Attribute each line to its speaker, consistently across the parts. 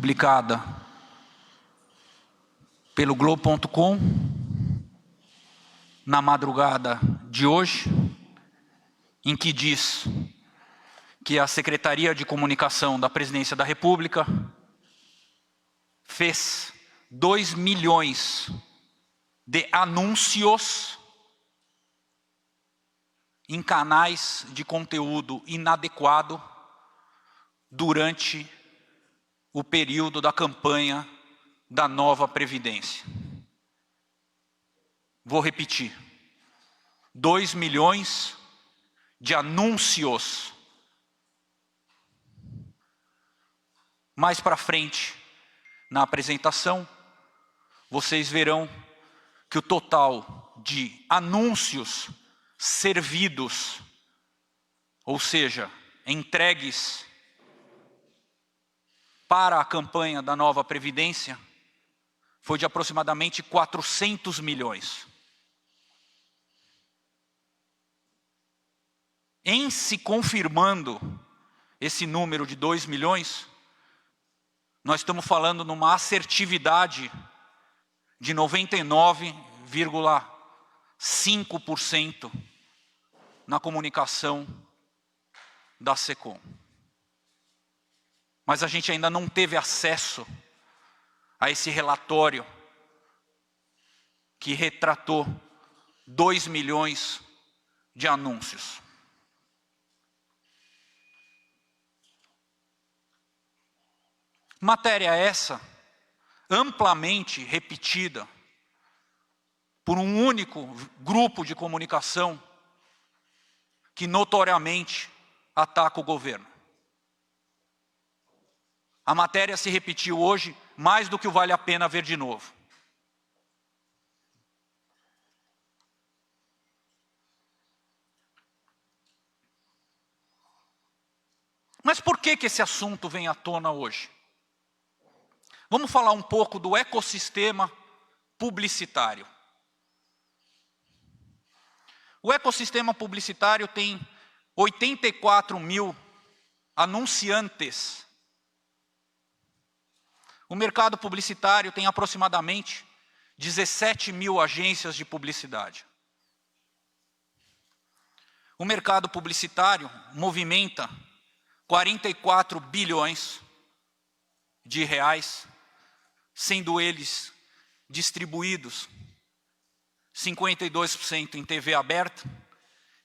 Speaker 1: publicada pelo Globo.com na madrugada de hoje, em que diz que a Secretaria de Comunicação da Presidência da República fez 2 milhões de anúncios em canais de conteúdo inadequado durante o período da campanha da nova Previdência. Vou repetir. 2 milhões de anúncios. Mais para frente, na apresentação, vocês verão que o total de anúncios servidos, ou seja, entregues para a campanha da nova Previdência, foi de aproximadamente 400 milhões. Em se confirmando esse número de 2 milhões, nós estamos falando numa assertividade de 99,5% na comunicação da SECOM. Mas a gente ainda não teve acesso a esse relatório que retratou 2 milhões de anúncios. Matéria essa amplamente repetida por um único grupo de comunicação que notoriamente ataca o governo. A matéria se repetiu hoje mais do que vale a pena ver de novo. Mas por que esse assunto vem à tona hoje? Vamos falar um pouco do ecossistema publicitário. O ecossistema publicitário tem 84 mil anunciantes. O mercado publicitário tem aproximadamente 17 mil agências de publicidade. O mercado publicitário movimenta 44 bilhões de reais, sendo eles distribuídos 52% em TV aberta,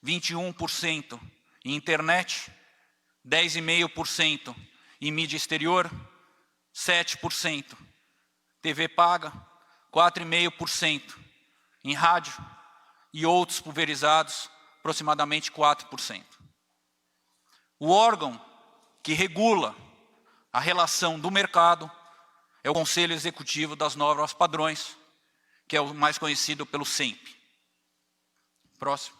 Speaker 1: 21% em internet, 10,5% em mídia exterior, 7% TV paga, 4,5% em rádio e outros pulverizados, aproximadamente 4%. O órgão que regula a relação do mercado é o Conselho Executivo das Normas Padrões, que é o mais conhecido pelo CENP. Próximo.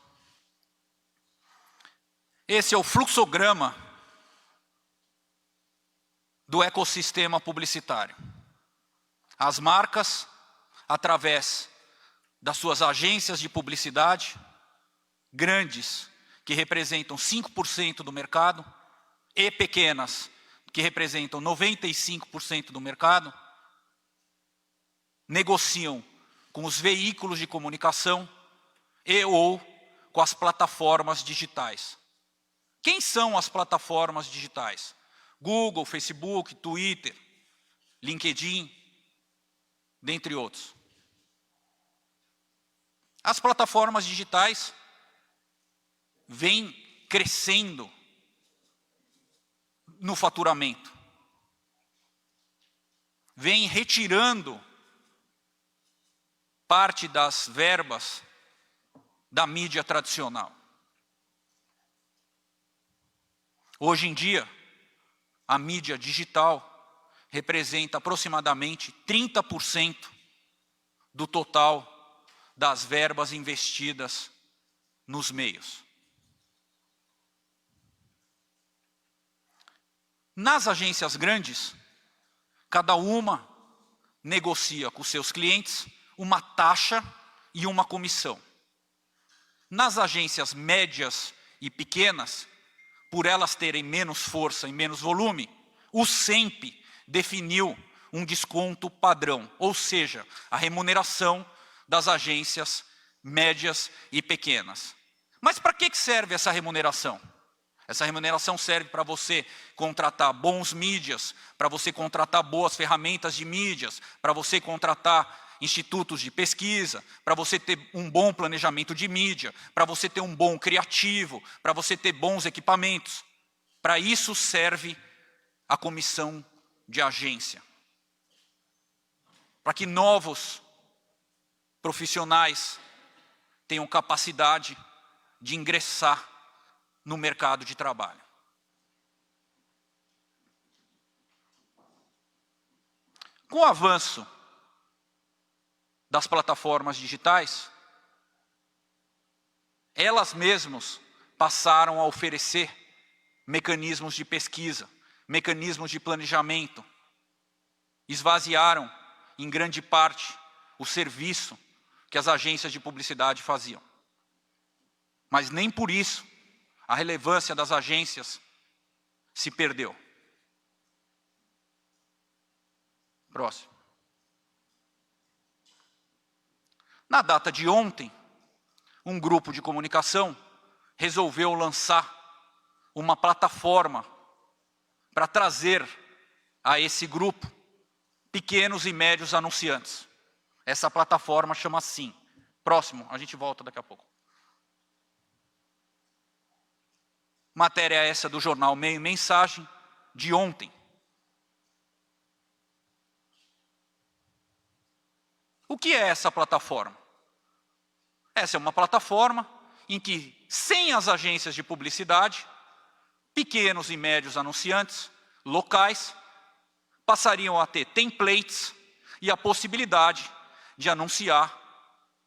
Speaker 1: Esse é o fluxograma do ecossistema publicitário. As marcas, através das suas agências de publicidade, grandes, que representam 5% do mercado, e pequenas, que representam 95% do mercado, negociam com os veículos de comunicação e ou com as plataformas digitais. Quem são as plataformas digitais? Google, Facebook, Twitter, LinkedIn, dentre outros. As plataformas digitais vêm crescendo no faturamento. Vêm retirando parte das verbas da mídia tradicional. Hoje em dia, a mídia digital representa aproximadamente 30% do total das verbas investidas nos meios. Nas agências grandes, cada uma negocia com seus clientes uma taxa e uma comissão. Nas agências médias e pequenas, por elas terem menos força e menos volume, o CENP definiu um desconto padrão, ou seja, a remuneração das agências médias e pequenas. Mas para que serve essa remuneração? Essa remuneração serve para você contratar bons mídias, para você contratar boas ferramentas de mídias, para você contratar institutos de pesquisa, para você ter um bom planejamento de mídia, para você ter um bom criativo, para você ter bons equipamentos. Para isso serve a comissão de agência. Para que novos profissionais tenham capacidade de ingressar no mercado de trabalho. Com o avanço das plataformas digitais, elas mesmas passaram a oferecer mecanismos de pesquisa, mecanismos de planejamento, esvaziaram, em grande parte, o serviço que as agências de publicidade faziam. Mas nem por isso a relevância das agências se perdeu. Próximo. Na data de ontem, um grupo de comunicação resolveu lançar uma plataforma para trazer a esse grupo pequenos e médios anunciantes. Essa plataforma chama Sim. Próximo, a gente volta daqui a pouco. Matéria essa do jornal Meio Mensagem, de ontem. O que é essa plataforma? Essa é uma plataforma em que, sem as agências de publicidade, pequenos e médios anunciantes locais passariam a ter templates e a possibilidade de anunciar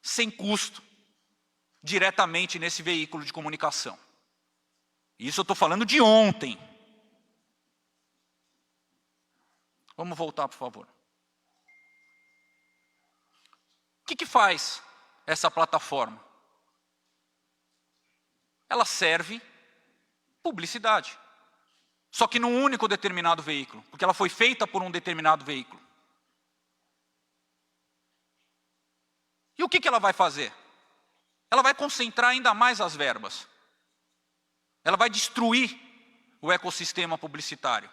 Speaker 1: sem custo diretamente nesse veículo de comunicação. Isso eu estou falando de ontem. Vamos voltar, por favor. O que faz essa plataforma? Ela serve publicidade. Só que num único determinado veículo, porque ela foi feita por um determinado veículo. E o que ela vai fazer? Ela vai concentrar ainda mais as verbas. Ela vai destruir o ecossistema publicitário.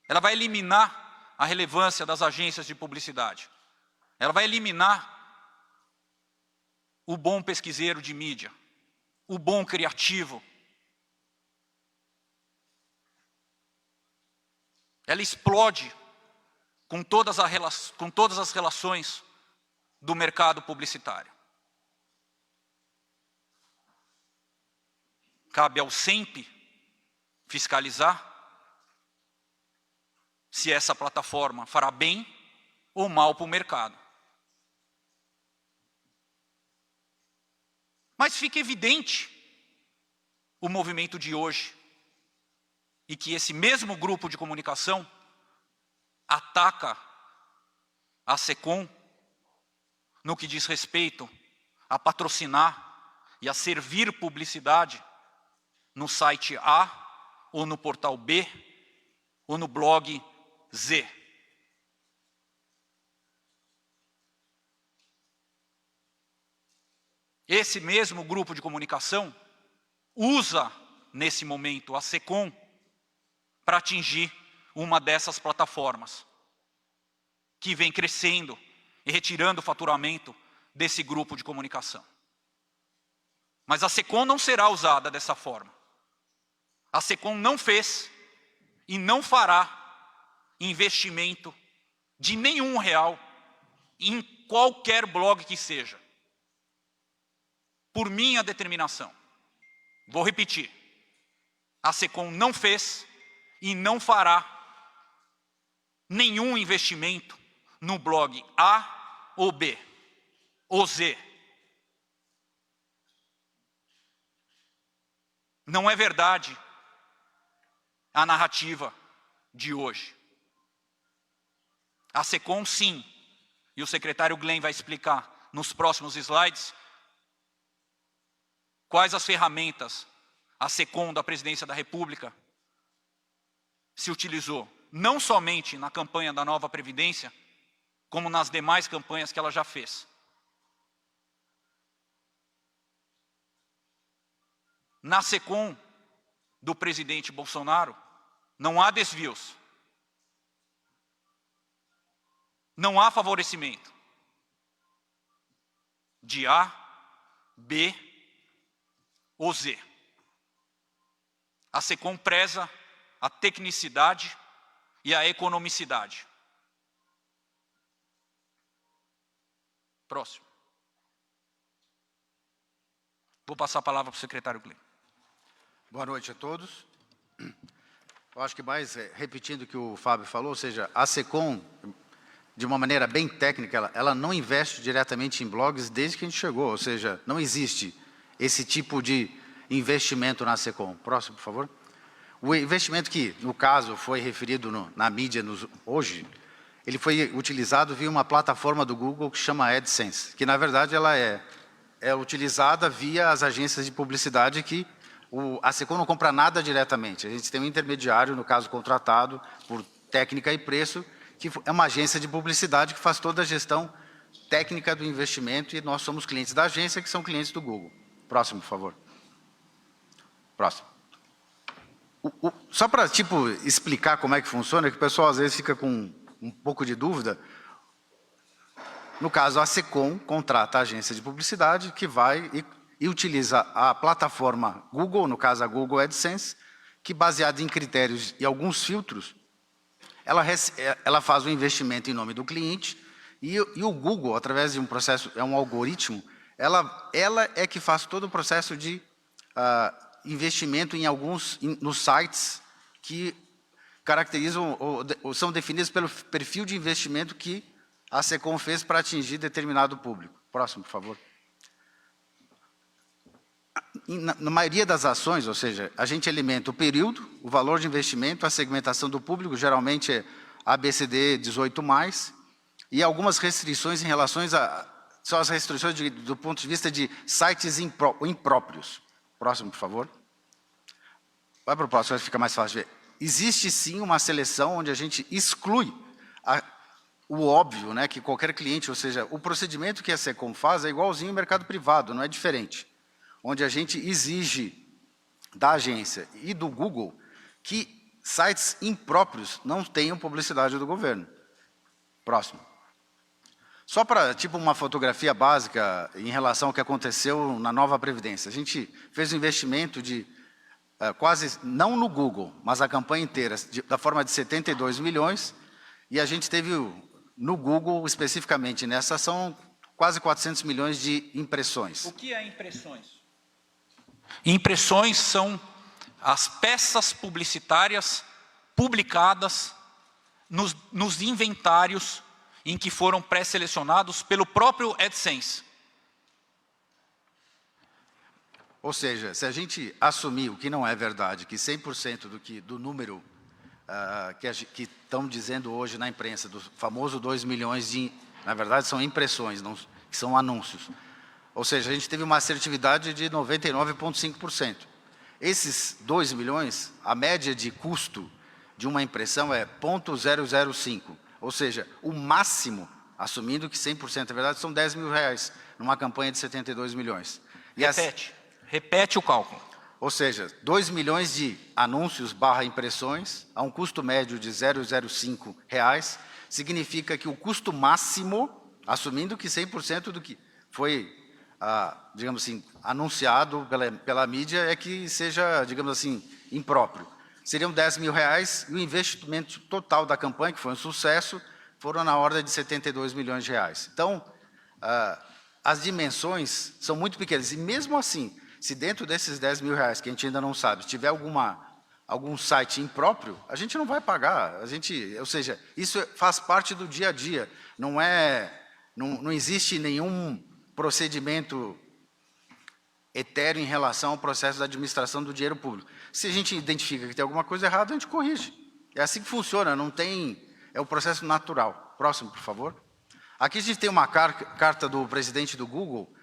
Speaker 1: Ela vai eliminar a relevância das agências de publicidade. Ela vai eliminar o bom pesquiseiro de mídia, o bom criativo. Ela explode com todas as relações do mercado publicitário. Cabe ao SEMP fiscalizar se essa plataforma fará bem ou mal para o mercado. Mas fica evidente o movimento de hoje e que esse mesmo grupo de comunicação ataca a SECOM no que diz respeito a patrocinar e a servir publicidade no site A, ou no portal B, ou no blog Z. Esse mesmo grupo de comunicação usa, nesse momento, a SECOM para atingir uma dessas plataformas, que vem crescendo e retirando o faturamento desse grupo de comunicação. Mas a SECOM não será usada dessa forma. A SECOM não fez e não fará investimento de nenhum real em qualquer blog que seja. Por minha determinação. Vou repetir. A SECOM não fez e não fará nenhum investimento no blog A ou B ou Z. Não é verdade a narrativa de hoje. A SECOM, sim, e o secretário Glenn vai explicar nos próximos slides quais as ferramentas a SECOM da Presidência da República se utilizou não somente na campanha da Nova Previdência, como nas demais campanhas que ela já fez. Na SECOM do presidente Bolsonaro, não há desvios. Não há favorecimento de A, B ou Z. A SECOM preza a tecnicidade e a economicidade. Próximo. Vou passar a palavra para o secretário Cleiton.
Speaker 2: Boa noite a todos. Eu acho que mais, repetindo o que o Fábio falou, ou seja, a SECOM, de uma maneira bem técnica, ela não investe diretamente em blogs desde que a gente chegou, ou seja, não existe esse tipo de investimento na SECOM. Próximo, por favor. O investimento que, no caso, foi referido na mídia hoje, ele foi utilizado via uma plataforma do Google que chama AdSense, que, na verdade, ela é utilizada via as agências de publicidade que a SECOM não compra nada diretamente. A gente tem um intermediário, no caso, contratado por técnica e preço, que é uma agência de publicidade que faz toda a gestão técnica do investimento e nós somos clientes da agência, que são clientes do Google. Próximo, por favor. Próximo. Só para, explicar como é que funciona, que o pessoal às vezes fica com um pouco de dúvida. No caso, a SECOM contrata a agência de publicidade que vai e utiliza a plataforma Google, no caso a Google AdSense, que baseada em critérios e alguns filtros, ela faz um investimento em nome do cliente e o Google, através de um processo, é um algoritmo, ela é que faz todo o processo de investimento nos sites que caracterizam ou são definidos pelo perfil de investimento que a SECOM fez para atingir determinado público. Próximo, por favor. Na maioria das ações, ou seja, a gente alimenta o período, o valor de investimento, a segmentação do público, geralmente é ABCD 18+, e algumas restrições em relação são as restrições do ponto de vista de sites impróprios. Próximo, por favor. Vai para o próximo, vai ficar mais fácil de ver. Existe sim uma seleção onde a gente exclui o óbvio, né, que qualquer cliente, ou seja, o procedimento que a SECOM faz é igualzinho ao mercado privado, não é diferente. Onde a gente exige da agência e do Google que sites impróprios não tenham publicidade do governo. Próximo. Só para, uma fotografia básica em relação ao que aconteceu na Nova Previdência. A gente fez um investimento de quase, não no Google, mas a campanha inteira, da forma de 72 milhões, e a gente teve no Google, especificamente nessa ação, quase 400 milhões de impressões.
Speaker 1: O que é impressões? Impressões são as peças publicitárias publicadas nos inventários em que foram pré-selecionados pelo próprio AdSense.
Speaker 2: Ou seja, se a gente assumir o que não é verdade, que 100% do número que estão dizendo hoje na imprensa, do famoso 2 milhões na verdade são impressões, não, que são anúncios. Ou seja, a gente teve uma assertividade de 99,5%. Esses 2 milhões, a média de custo de uma impressão é 0,005. Ou seja, o máximo, assumindo que 100% é verdade, são 10 mil reais, numa campanha de 72 milhões.
Speaker 1: Repete o cálculo.
Speaker 2: Ou seja, 2 milhões de anúncios / impressões, a um custo médio de 0,05 reais, significa que o custo máximo, assumindo que 100% do que foi digamos assim, anunciado pela mídia é que seja, digamos assim, impróprio. Seriam 10 mil reais e o investimento total da campanha, que foi um sucesso, foram na ordem de 72 milhões de reais. Então, as dimensões são muito pequenas. E mesmo assim, se dentro desses 10 mil reais, que a gente ainda não sabe, se tiver algum site impróprio, a gente não vai pagar. Ou seja, isso faz parte do dia a dia. Não existe nenhum procedimento etéreo em relação ao processo da administração do dinheiro público. Se a gente identifica que tem alguma coisa errada, a gente corrige. É assim que funciona, é o processo natural. Próximo, por favor. Aqui a gente tem uma carta do presidente do Google,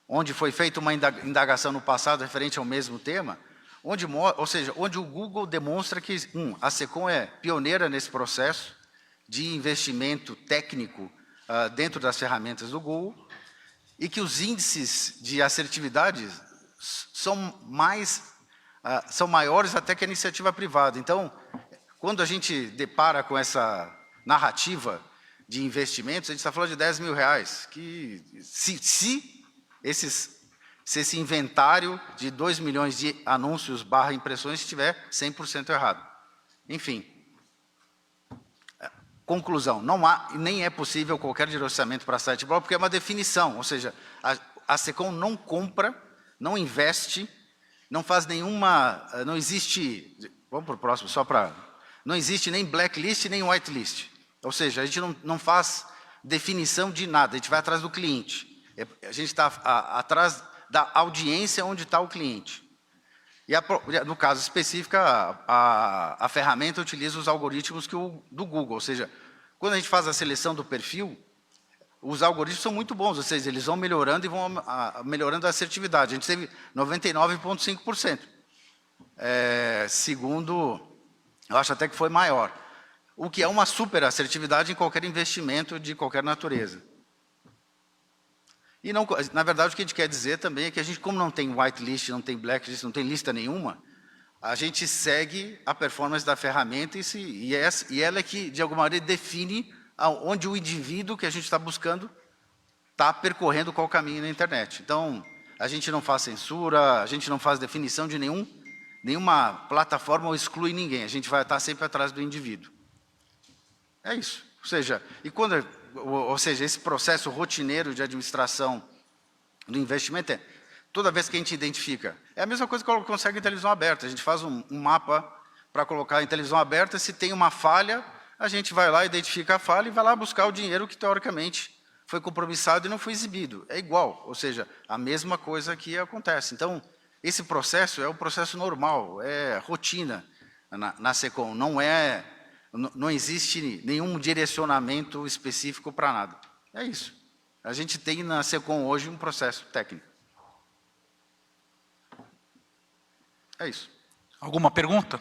Speaker 2: onde foi feita uma indagação no passado referente ao mesmo tema, ou seja, onde o Google demonstra que, a SECOM é pioneira nesse processo de investimento técnico dentro das ferramentas do Google, e que os índices de assertividade são maiores até que a iniciativa privada. Então, quando a gente depara com essa narrativa de investimentos, a gente está falando de 10 mil reais, que se esse inventário de 2 milhões de anúncios / impressões estiver 100% errado. Enfim, conclusão, não há, nem é possível qualquer direcionamento para site blog, porque é uma definição, ou seja, a SECOM não compra, não investe, não faz nenhuma, não existe, vamos para o próximo, não existe nem blacklist, nem whitelist. Ou seja, a gente não faz definição de nada, a gente vai atrás do cliente. A gente está atrás da audiência onde está o cliente. E, no caso específico, a ferramenta utiliza os algoritmos do Google. Ou seja, quando a gente faz a seleção do perfil, os algoritmos são muito bons, ou seja, eles vão melhorando e vão melhorando a assertividade. A gente teve 99,5%. Segundo, eu acho até que foi maior. O que é uma super assertividade em qualquer investimento de qualquer natureza. E, não, na verdade, o que a gente quer dizer também é que a gente, como não tem whitelist, não tem blacklist, não tem lista nenhuma, a gente segue a performance da ferramenta e ela é que, de alguma maneira, define onde o indivíduo que a gente está buscando está percorrendo qual caminho na internet. Então, a gente não faz censura, a gente não faz definição de nenhuma plataforma ou exclui ninguém. A gente vai estar sempre atrás do indivíduo. É isso. Ou seja, esse processo rotineiro de administração do investimento toda vez que a gente identifica, é a mesma coisa que consegue em televisão aberta. A gente faz um mapa para colocar em televisão aberta, se tem uma falha, a gente vai lá, identifica a falha e vai lá buscar o dinheiro que, teoricamente, foi compromissado e não foi exibido. É igual, ou seja, a mesma coisa que acontece. Então, esse processo é o processo normal, é rotina na SECOM, não existe nenhum direcionamento específico para nada. É isso. A gente tem na SECOM hoje um processo técnico. É isso.
Speaker 1: Alguma pergunta?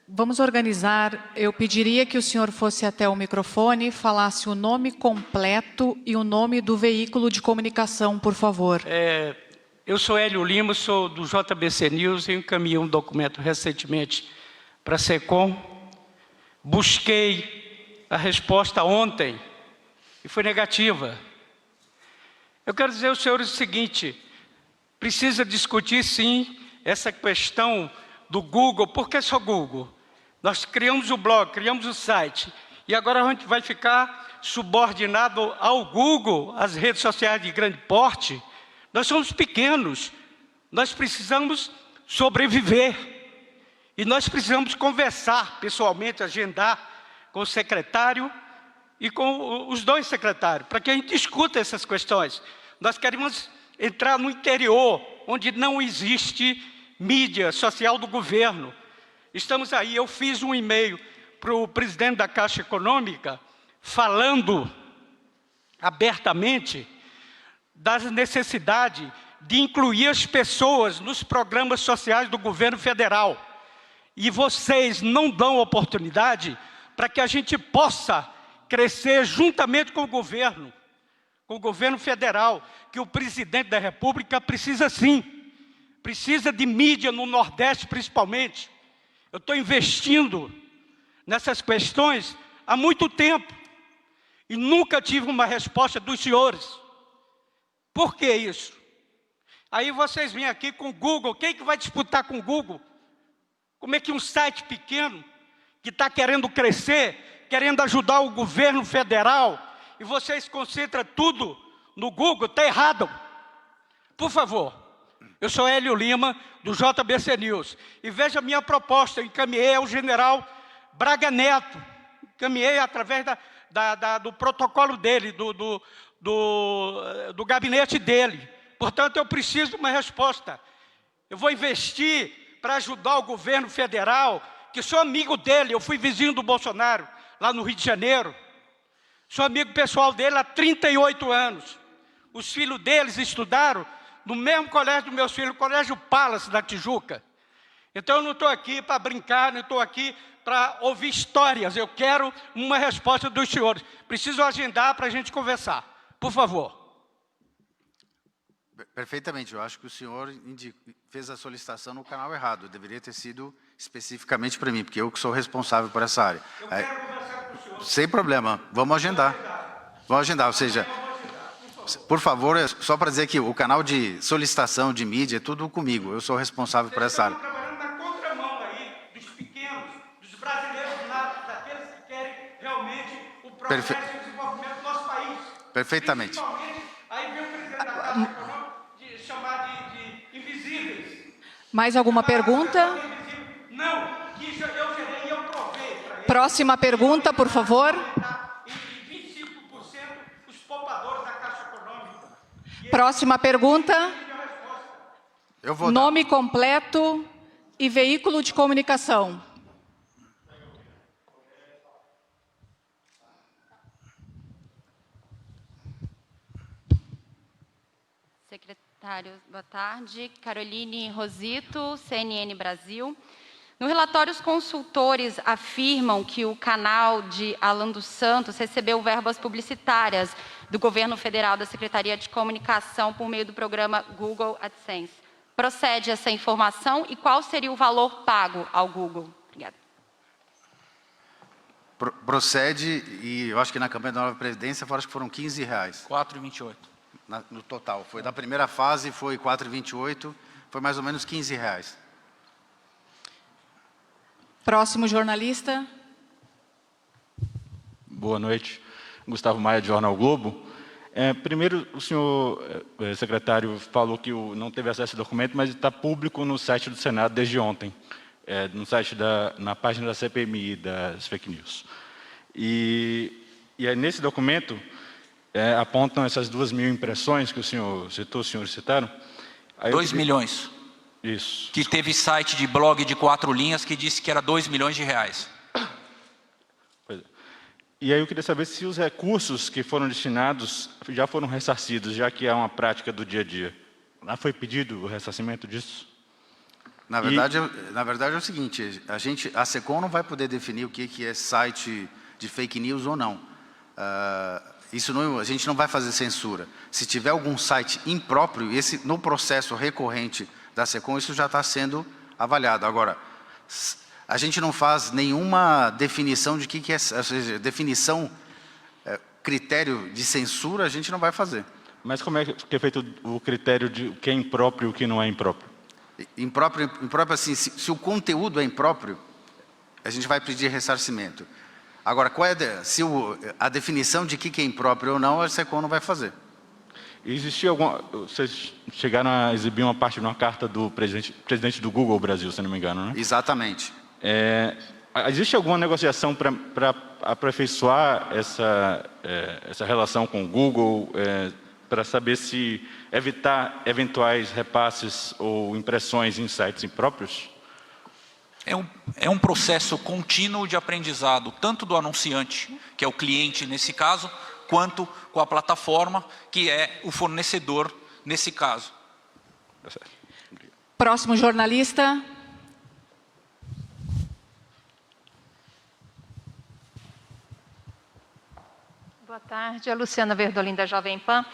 Speaker 3: Vamos organizar. Eu pediria que o senhor fosse até o microfone e falasse o nome completo e o nome do veículo de comunicação, por favor.
Speaker 4: Eu sou Hélio Lima, sou do JBC News, eu encaminhei um documento recentemente para a SECOM, busquei a resposta ontem e foi negativa. Eu quero dizer aos senhores o seguinte, precisa discutir sim essa questão do Google. Por que só Google? Nós criamos o blog, criamos o site e agora a gente vai ficar subordinado ao Google, às redes sociais de grande porte. Nós somos pequenos, nós precisamos sobreviver e nós precisamos conversar pessoalmente, agendar com o secretário e com os dois secretários, para que a gente discuta essas questões. Nós queremos entrar no interior, onde não existe mídia social do governo. Estamos aí, eu fiz um e-mail para o presidente da Caixa Econômica, falando abertamente da necessidade de incluir as pessoas nos programas sociais do governo federal. E vocês não dão oportunidade para que a gente possa crescer juntamente com o governo federal, que o presidente da República precisa sim, precisa de mídia no Nordeste principalmente. Eu estou investindo nessas questões há muito tempo e nunca tive uma resposta dos senhores. Por que isso? Aí vocês vêm aqui com o Google, quem é que vai disputar com o Google? Como é que um site pequeno, que está querendo crescer, querendo ajudar o governo federal, e vocês concentram tudo no Google, está errado. Por favor, eu sou Hélio Lima, do JBC News, e veja a minha proposta, eu encaminhei ao general Braga Neto, encaminhei através do protocolo dele, do gabinete dele. Portanto, eu preciso de uma resposta. Eu vou investir para ajudar o governo federal, que sou amigo dele, eu fui vizinho do Bolsonaro, lá no Rio de Janeiro. Sou amigo pessoal dele há 38 anos. Os filhos deles estudaram no mesmo colégio dos meus filhos, o Colégio Palace da Tijuca. Então eu não estou aqui para brincar, não estou aqui para ouvir histórias. Eu quero uma resposta dos senhores. Preciso agendar para a gente conversar. Por favor.
Speaker 2: Perfeitamente. Eu acho que o senhor fez a solicitação no canal errado. Deveria ter sido especificamente para mim, porque eu que sou responsável por essa área.
Speaker 4: Eu quero conversar com o senhor.
Speaker 2: Sem problema. Vamos agendar. Vamos agendar. Ou seja, por favor, só para dizer que o canal de solicitação de mídia é tudo comigo. Eu sou responsável por essa área.
Speaker 4: Vocês estão trabalhando na contramão aí dos pequenos, dos brasileiros natos, daqueles que querem realmente o progresso e o desenvolvimento do nosso país.
Speaker 2: Perfeitamente.
Speaker 4: Principalmente, aí vem o presidente da Caixa Econômica de chamar de invisíveis.
Speaker 3: Mais alguma pergunta?
Speaker 4: Não, que eu gerei e eu provei para ele.
Speaker 3: Próxima pergunta, por favor.
Speaker 4: Em 25% os poupadores da Caixa Econômica.
Speaker 3: Próxima pergunta.
Speaker 2: Eu vou dar.
Speaker 3: Nome completo e veículo de comunicação.
Speaker 5: Secretário, boa tarde. Caroline Rosito, CNN Brasil. No relatório, os consultores afirmam que o canal de Alan dos Santos recebeu verbas publicitárias do governo federal da Secretaria de Comunicação por meio do programa Google AdSense. Procede essa informação e qual seria o valor pago ao Google? Obrigada.
Speaker 2: Procede, e eu acho que na campanha da Nova Previdência acho que foram R$15.
Speaker 1: 4,28.
Speaker 2: No total. Foi da primeira fase, foi 4,28, foi mais ou menos R$15.
Speaker 3: Próximo jornalista.
Speaker 6: Boa noite. Gustavo Maia, de Jornal Globo. Primeiro, o senhor secretário falou que não teve acesso ao documento, mas está público no site do Senado desde ontem, no site na página da CPMI das fake news. E aí, nesse documento, apontam essas 2.000 impressões que o senhor citou, os senhores citaram.
Speaker 1: 2 milhões.
Speaker 6: Isso.
Speaker 1: Que teve site de blog de 4 linhas que disse que era R$2 milhões.
Speaker 6: Pois é. E aí eu queria saber se os recursos que foram destinados já foram ressarcidos, já que é uma prática do dia a dia. Lá foi pedido o ressarcimento disso?
Speaker 2: Na verdade é o seguinte, a SECOM não vai poder definir o que é site de fake news ou não. A gente não vai fazer censura. Se tiver algum site impróprio, no processo recorrente da SECOM, isso já está sendo avaliado. Agora, a gente não faz nenhuma definição de que é, ou seja, definição, critério de censura, a gente não vai fazer.
Speaker 6: Mas como é que é feito o critério de o que é impróprio e o que não é impróprio?
Speaker 2: Impróprio assim, se o conteúdo é impróprio, a gente vai pedir ressarcimento. Agora, a definição de que é impróprio ou não, a SECOM não vai fazer.
Speaker 6: Existia vocês chegaram a exibir uma parte de uma carta do presidente do Google Brasil, se não me engano, né?
Speaker 2: Exatamente.
Speaker 6: Existe alguma negociação para aperfeiçoar essa relação com o Google, para saber se evitar eventuais repasses ou impressões em sites impróprios?
Speaker 1: É um processo contínuo de aprendizado, tanto do anunciante, que é o cliente nesse caso, quanto com a plataforma, que é o fornecedor nesse caso.
Speaker 3: Próximo jornalista.
Speaker 7: Boa tarde, a Luciana Verdolim, da Jovem Pan.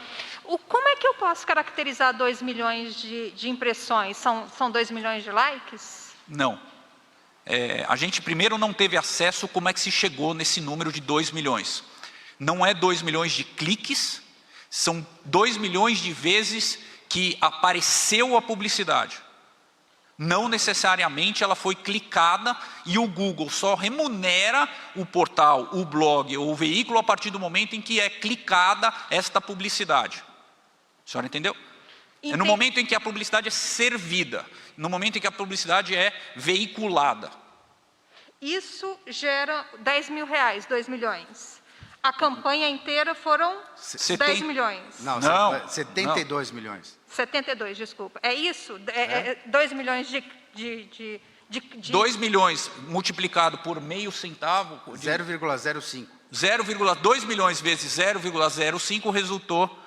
Speaker 7: Como é que eu posso caracterizar 2 milhões de impressões? São 2 milhões de likes?
Speaker 1: Não. A gente primeiro não teve acesso como é que se chegou nesse número de 2 milhões. Não é 2 milhões de cliques, são 2 milhões de vezes que apareceu a publicidade. Não necessariamente ela foi clicada e o Google só remunera o portal, o blog ou o veículo a partir do momento em que é clicada esta publicidade. A senhora entendeu? É no momento em que a publicidade é servida, no momento em que a publicidade é veiculada.
Speaker 7: Isso gera R$10.000, 2 milhões. A campanha inteira foram 10 milhões.
Speaker 2: Não, 72 milhões.
Speaker 7: 72, desculpa. É isso? 2 milhões de
Speaker 1: 2 milhões multiplicado por meio centavo...
Speaker 2: 0,05.
Speaker 1: 2 milhões vezes 0,05 resultou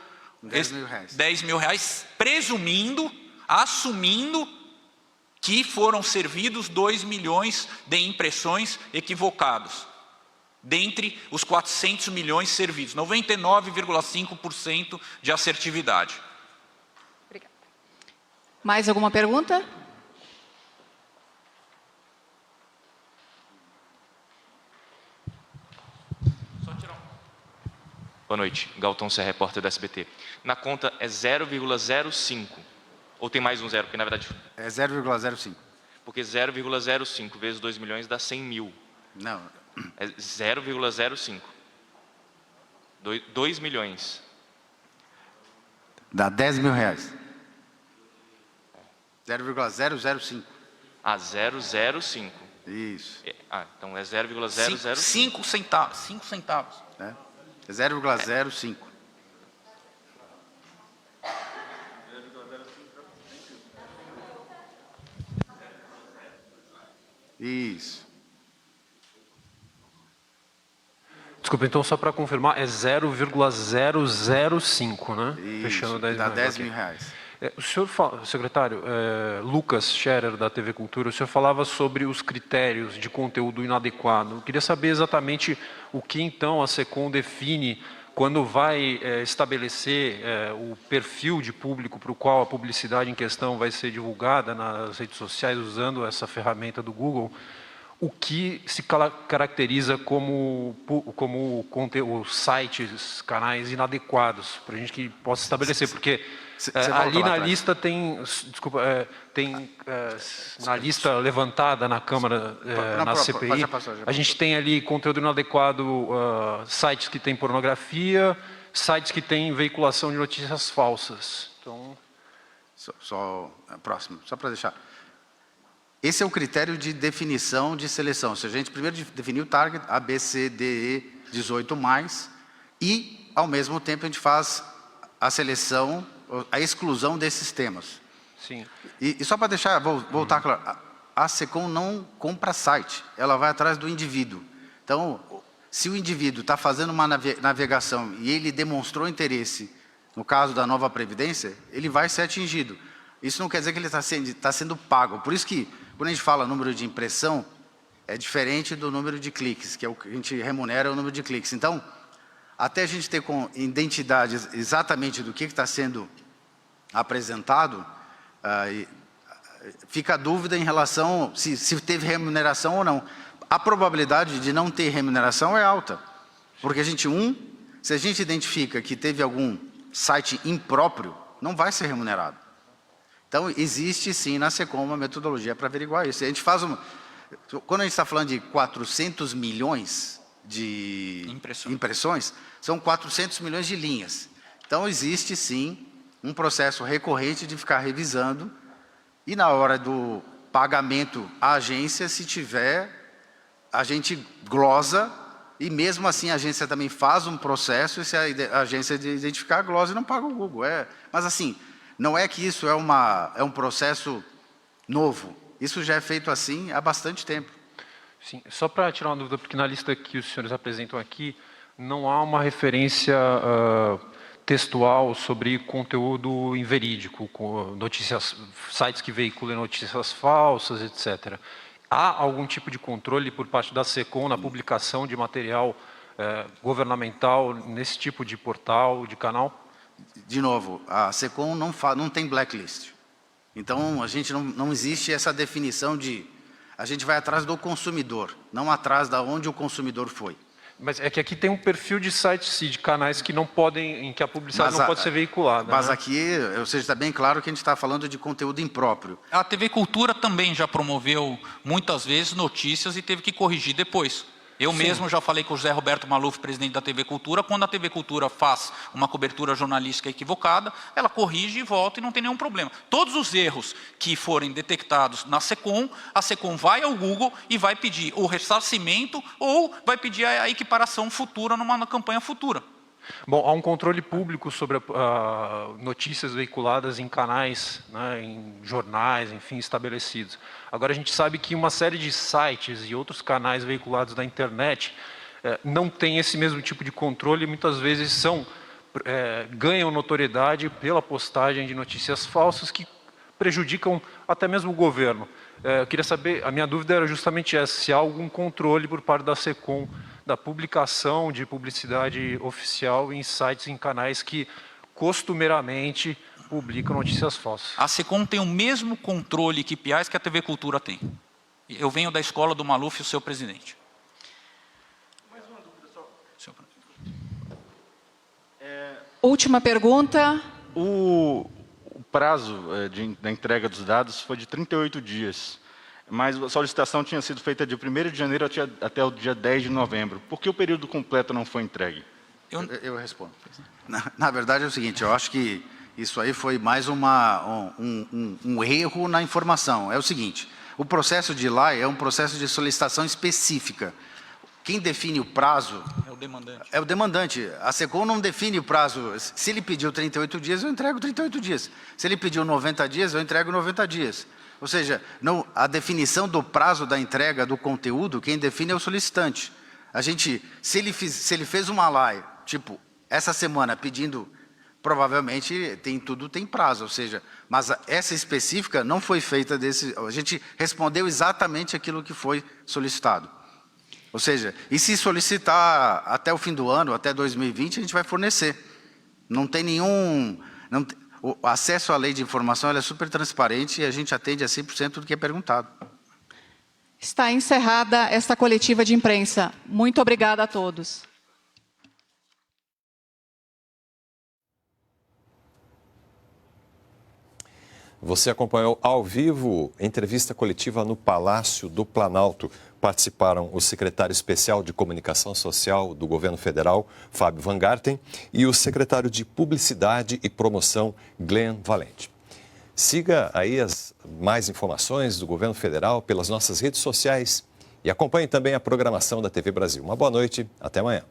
Speaker 2: R$10.000.
Speaker 1: R$10.000, presumindo, assumindo que foram servidos 2 milhões de impressões equivocados, dentre os 400 milhões servidos, 99,5% de assertividade.
Speaker 7: Obrigada.
Speaker 3: Mais alguma pergunta?
Speaker 8: Boa noite, Galton Serra, repórter da SBT. Na conta é 0,05, ou tem mais um zero, porque na verdade...
Speaker 2: É 0,05.
Speaker 8: Porque 0,05 vezes 2 milhões dá 100 mil.
Speaker 2: Não.
Speaker 8: É 0,05. 2 milhões.
Speaker 2: Dá R$10.000. 0,005.
Speaker 8: Ah, 0,05.
Speaker 2: Isso.
Speaker 8: Ah, então é 0,005.
Speaker 1: 5 centavos. 5 centavos.
Speaker 2: É 0,05. Isso.
Speaker 9: Desculpa, então só para confirmar, é 0,005, né?
Speaker 2: Isso.
Speaker 9: Fechando 10
Speaker 2: Dá
Speaker 9: milhões.
Speaker 2: R$10.000.
Speaker 9: O senhor, secretário, Lucas Scherer, da TV Cultura, o senhor falava sobre os critérios de conteúdo inadequado. Eu queria saber exatamente o que, então, a SECOM define quando vai estabelecer o perfil de público para o qual a publicidade em questão vai ser divulgada nas redes sociais, usando essa ferramenta do Google, o que se caracteriza como sites, canais inadequados, para a gente que possa estabelecer, porque ali na lista tem, na lista levantada na Câmara, na CPI, a gente tem ali conteúdo inadequado, sites que têm pornografia, sites que têm veiculação de notícias falsas. Então...
Speaker 2: Próximo, só para deixar. Esse é o critério de definição de seleção. Se a gente primeiro definir o target, A, B, C, D, E, 18+, e, ao mesmo tempo, a gente faz a seleção, a exclusão desses temas.
Speaker 9: Sim.
Speaker 2: E só para deixar, voltar claro, a SECOM não compra site, ela vai atrás do indivíduo. Então, se o indivíduo está fazendo uma navegação e ele demonstrou interesse, no caso da nova Previdência, ele vai ser atingido. Isso não quer dizer que ele está sendo pago. Por isso que, quando a gente fala número de impressão, é diferente do número de cliques, que é o que a gente remunera, o número de cliques. Então, até a gente ter com identidade exatamente do que está sendo apresentado, fica a dúvida em relação se teve remuneração ou não. A probabilidade de não ter remuneração é alta, porque a gente, se a gente identifica que teve algum site impróprio, não vai ser remunerado. Então, existe sim na SECOM uma metodologia para averiguar isso. A gente faz quando a gente está falando de 400 milhões de impressões, são 400 milhões de linhas. Então, existe sim um processo recorrente de ficar revisando e na hora do pagamento à agência, se tiver, a gente glosa e mesmo assim a agência também faz um processo e se a agência identificar, glosa e não paga o Google. Mas assim, não é que isso é um processo novo. Isso já é feito assim há bastante tempo.
Speaker 9: Sim, só para tirar uma dúvida, porque na lista que os senhores apresentam aqui, não há uma referência textual sobre conteúdo inverídico, sites que veiculam notícias falsas, etc. Há algum tipo de controle por parte da SECOM na publicação de material governamental nesse tipo de portal, de canal?
Speaker 2: De novo, a SECOM não tem blacklist. Então, a gente não existe essa definição de... A gente vai atrás do consumidor, não atrás de onde o consumidor foi.
Speaker 9: Mas é que aqui tem um perfil de sites e de canais que não podem, em que a publicidade não pode ser veiculada.
Speaker 2: Mas
Speaker 9: né?
Speaker 2: aqui, ou seja, está bem claro que a gente está falando de conteúdo impróprio.
Speaker 1: A TV Cultura também já promoveu muitas vezes notícias e teve que corrigir depois. Eu mesmo já falei com o José Roberto Maluf, presidente da TV Cultura, quando a TV Cultura faz uma cobertura jornalística equivocada, ela corrige e volta e não tem nenhum problema. Todos os erros que forem detectados na SECOM, a SECOM vai ao Google e vai pedir o ressarcimento ou vai pedir a equiparação futura numa campanha futura.
Speaker 9: Bom, há um controle público sobre notícias veiculadas em canais, né, em jornais, enfim, estabelecidos. Agora, a gente sabe que uma série de sites e outros canais veiculados na internet não tem esse mesmo tipo de controle e muitas vezes são ganham notoriedade pela postagem de notícias falsas que prejudicam até mesmo o governo. Eu queria saber, a minha dúvida era justamente essa, se há algum controle por parte da SECOM da publicação de publicidade oficial em sites, em canais que costumeiramente publicam notícias falsas.
Speaker 1: A SECOM tem o mesmo controle e KPIs que a TV Cultura tem. Eu venho da escola do Maluf, o seu presidente.
Speaker 6: Mais uma dúvida só.
Speaker 3: Última pergunta.
Speaker 6: O prazo da entrega dos dados foi de 38 dias, mas a solicitação tinha sido feita de 1º de janeiro até o dia 10 de novembro. Por que o período completo não foi entregue?
Speaker 2: Eu respondo. Na verdade é o seguinte, eu acho que isso aí foi mais um erro na informação. É o seguinte, o processo de LAI é um processo de solicitação específica. Quem define o prazo
Speaker 1: é o demandante.
Speaker 2: É o demandante. A SECOM não define o prazo. Se ele pediu 38 dias, eu entrego 38 dias. Se ele pediu 90 dias, eu entrego 90 dias. Ou seja, a definição do prazo da entrega do conteúdo, quem define é o solicitante. Se ele fez uma LAI, tipo, essa semana pedindo, provavelmente tudo tem prazo, ou seja, mas essa específica não foi feita a gente respondeu exatamente aquilo que foi solicitado. Ou seja, e se solicitar até o fim do ano, até 2020, a gente vai fornecer. Não tem nenhum... o acesso à lei de informação é super transparente e a gente atende a 100% do que é perguntado.
Speaker 3: Está encerrada esta coletiva de imprensa. Muito obrigada a todos.
Speaker 10: Você acompanhou ao vivo entrevista coletiva no Palácio do Planalto. Participaram o secretário especial de Comunicação Social do Governo Federal, Fábio Van Garten, e o secretário de Publicidade e Promoção, Glenn Valente. Siga aí as mais informações do Governo Federal pelas nossas redes sociais e acompanhe também a programação da TV Brasil. Uma boa noite, até amanhã.